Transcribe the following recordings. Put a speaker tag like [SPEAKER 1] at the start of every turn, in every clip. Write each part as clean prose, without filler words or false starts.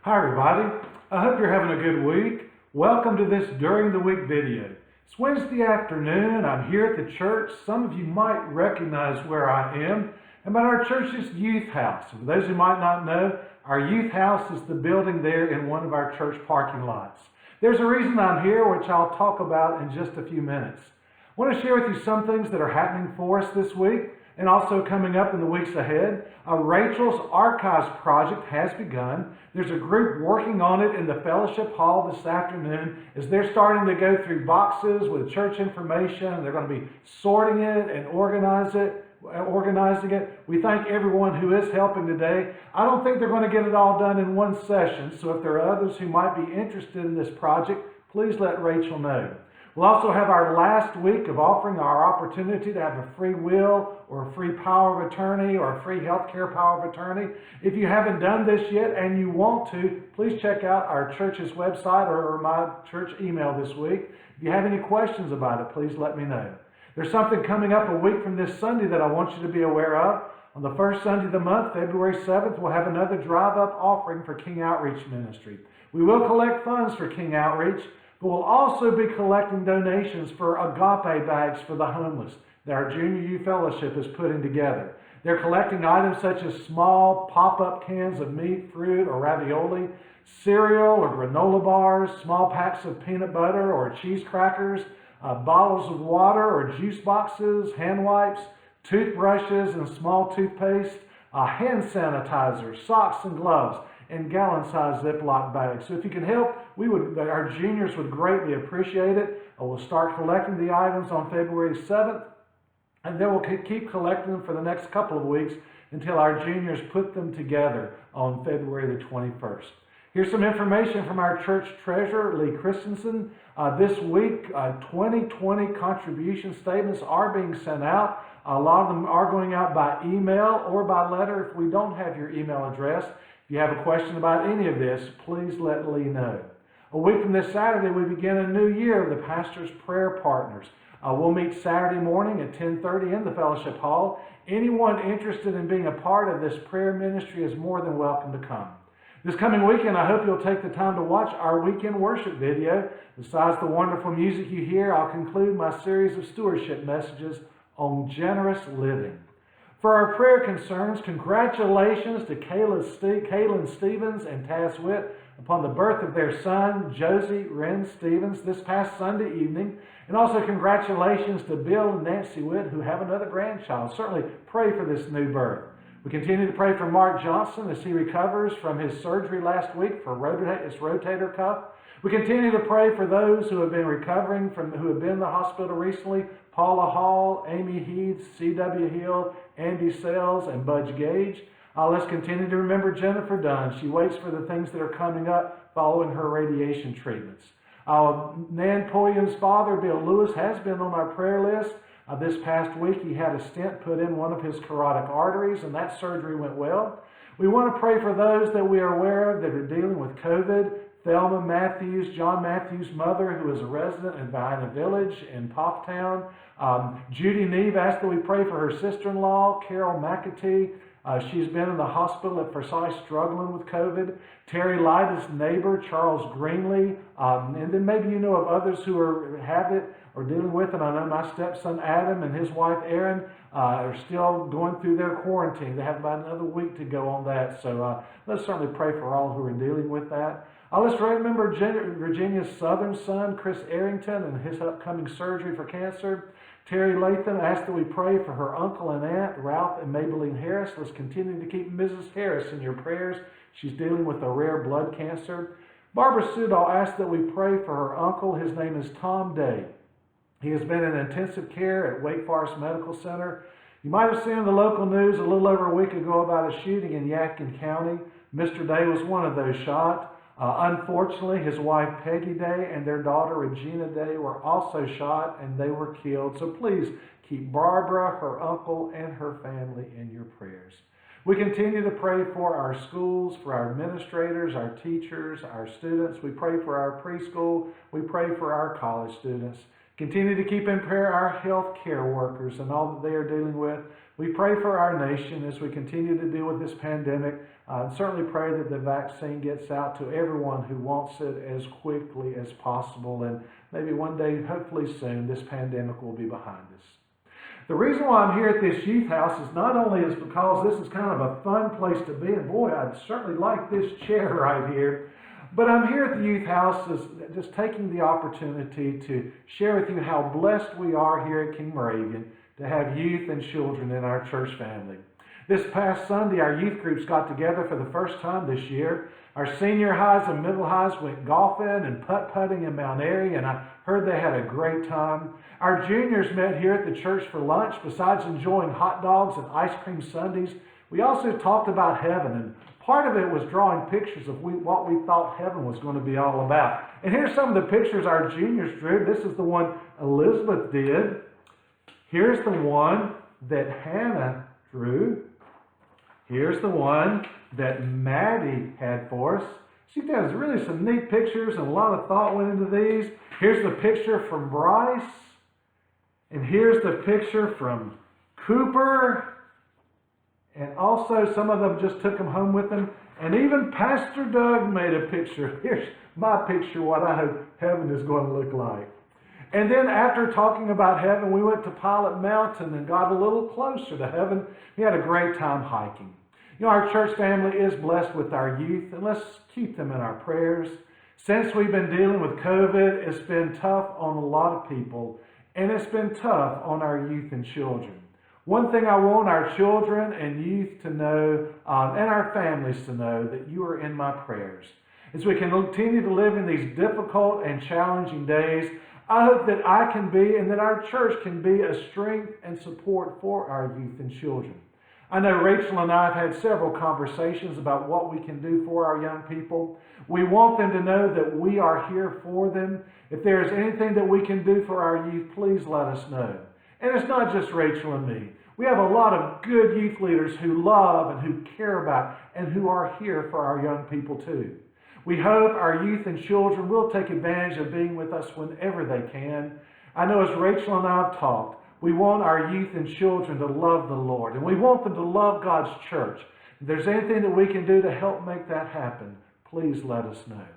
[SPEAKER 1] Hi everybody, I hope you're having a good week. Welcome to this During the Week video. It's Wednesday afternoon, I'm here at the church. Some of you might recognize where I am. I'm at our church's youth house. For those who might not know, our youth house is the building there in one of our church parking lots. There's a reason I'm here, which I'll talk about in just a few minutes. I want to share with you some things that are happening for us this week and also coming up in the weeks ahead. Rachel's Archives project has begun. There's a group working on it in the fellowship hall this afternoon as they're starting to go through boxes with church information, and they're going to be sorting it and organizing it. We thank everyone who is helping today. I don't think they're going to get it all done in one session, so if there are others who might be interested in this project, please let Rachel know. We'll also have our last week of offering our opportunity to have a free will or a free power of attorney or a free healthcare power of attorney. If you haven't done this yet and you want to, please check out our church's website or my church email this week. If you have any questions about it, please let me know. There's something coming up a week from this Sunday that I want you to be aware of. On the first Sunday of the month, February 7th, we'll have another drive-up offering for King Outreach Ministry. We will collect funds for King Outreach, but we'll also be collecting donations for agape bags for the homeless that our Junior U Fellowship is putting together. They're collecting items such as small pop-up cans of meat, fruit, or ravioli, cereal or granola bars, small packs of peanut butter or cheese crackers, bottles of water or juice boxes, hand wipes, toothbrushes and small toothpaste, hand sanitizer, socks and gloves, and gallon-sized Ziploc bags. So if you can help, our juniors would greatly appreciate it. We'll start collecting the items on February 7th, and then we'll keep collecting them for the next couple of weeks until our juniors put them together on February the 21st. Here's some information from our church treasurer, Lee Christensen. This week, 2020 contribution statements are being sent out. A lot of them are going out by email or by letter if we don't have your email address. If you have a question about any of this, please let Lee know. A week from this Saturday, we begin a new year of the Pastor's Prayer Partners. We'll meet Saturday morning at 10:30 in the Fellowship Hall. Anyone interested in being a part of this prayer ministry is more than welcome to come. This coming weekend, I hope you'll take the time to watch our weekend worship video. Besides the wonderful music you hear, I'll conclude my series of stewardship messages on generous living. For our prayer concerns, congratulations to Kaylin Stevens and Taz Witt upon the birth of their son, Josie Wren Stevens, this past Sunday evening. And also congratulations to Bill and Nancy Witt, who have another grandchild. Certainly pray for this new birth. We continue to pray for Mark Johnson as he recovers from his surgery last week for his rotator cuff. We continue to pray for those who have been recovering who have been in the hospital recently: Paula Hall, Amy Heath, C.W. Hill, Andy Sells, and Budge Gage. Let's continue to remember Jennifer Dunn. She waits for the things that are coming up following her radiation treatments. Nan Pulliam's father, Bill Lewis, has been on our prayer list. This past week, he had a stent put in one of his carotid arteries, and that surgery went well. We want to pray for those that we are aware of that are dealing with COVID. Thelma Matthews, John Matthews' mother, who is a resident in Vienna Village in Pofftown. Judy Neve asked that we pray for her sister-in-law, Carol McAtee. She's been in the hospital at Versailles struggling with COVID. Terry Lyda's neighbor, Charles Greenlee. And then maybe you know of others who have it or dealing with it. I know my stepson Adam and his wife Erin are still going through their quarantine. They have about another week to go on that. So let's certainly pray for all who are dealing with that. Let's remember Virginia's southern son, Chris Arrington, and his upcoming surgery for cancer. Terry Latham asked that we pray for her uncle and aunt, Ralph and Maybelline Harris. Let's continue to keep Mrs. Harris in your prayers. She's dealing with a rare blood cancer. Barbara Sudall asked that we pray for her uncle. His name is Tom Day. He has been in intensive care at Wake Forest Medical Center. You might have seen in the local news a little over a week ago about a shooting in Yadkin County. Mr. Day was one of those shot. Unfortunately, his wife Peggy Day and their daughter Regina Day were also shot and they were killed. So please keep Barbara, her uncle, and her family in your prayers. We continue to pray for our schools, for our administrators, our teachers, our students. We pray for our preschool. We pray for our college students. Continue to keep in prayer our health care workers and all that they are dealing with. We pray for our nation as we continue to deal with this pandemic. And certainly pray that the vaccine gets out to everyone who wants it as quickly as possible. And maybe one day, hopefully soon, this pandemic will be behind us. The reason why I'm here at this youth house is not only is because this is kind of a fun place to be, and boy, I'd certainly like this chair right here, but I'm here at the youth house just taking the opportunity to share with you how blessed we are here at King Moravian to have youth and children in our church family. This past Sunday, our youth groups got together for the first time this year. Our senior highs and middle highs went golfing and putt-putting in Mount Airy, and I heard they had a great time. Our juniors met here at the church for lunch. Besides enjoying hot dogs and ice cream sundaes, we also talked about heaven, and part of it was drawing pictures of what we thought heaven was going to be all about. And here's some of the pictures our juniors drew. This is the one Elizabeth did. Here's the one that Hannah drew. Here's the one that Maddie had for us. See, there's really some neat pictures and a lot of thought went into these. Here's the picture from Bryce. And here's the picture from Cooper. And also some of them just took them home with them. And even Pastor Doug made a picture. Here's my picture, what I hope heaven is going to look like. And then after talking about heaven, we went to Pilot Mountain and got a little closer to heaven. We had a great time hiking. You know, our church family is blessed with our youth, and let's keep them in our prayers. Since we've been dealing with COVID, it's been tough on a lot of people, and it's been tough on our youth and children. One thing I want our children and youth to know, and our families to know, that you are in my prayers. As we can continue to live in these difficult and challenging days, I hope that I can be and that our church can be a strength and support for our youth and children. I know Rachel and I have had several conversations about what we can do for our young people. We want them to know that we are here for them. If there is anything that we can do for our youth, please let us know. And it's not just Rachel and me. We have a lot of good youth leaders who love and who care about and who are here for our young people too. We hope our youth and children will take advantage of being with us whenever they can. I know as Rachel and I have talked, we want our youth and children to love the Lord, and we want them to love God's church. If there's anything that we can do to help make that happen, please let us know.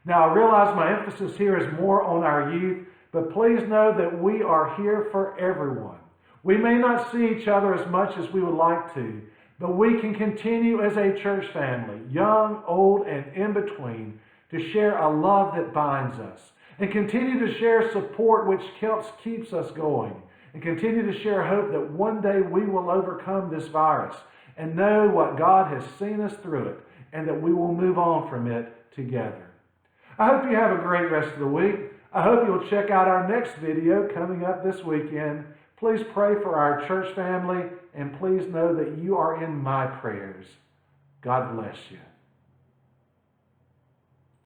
[SPEAKER 1] Now, I realize my emphasis here is more on our youth, but please know that we are here for everyone. We may not see each other as much as we would like to, but we can continue as a church family, young, old, and in between, to share a love that binds us, and continue to share support which keeps us going, and continue to share hope that one day we will overcome this virus and know what God has seen us through it, and that we will move on from it together. I hope you have a great rest of the week. I hope you'll check out our next video coming up this weekend. Please pray for our church family, and please know that you are in my prayers. God bless you.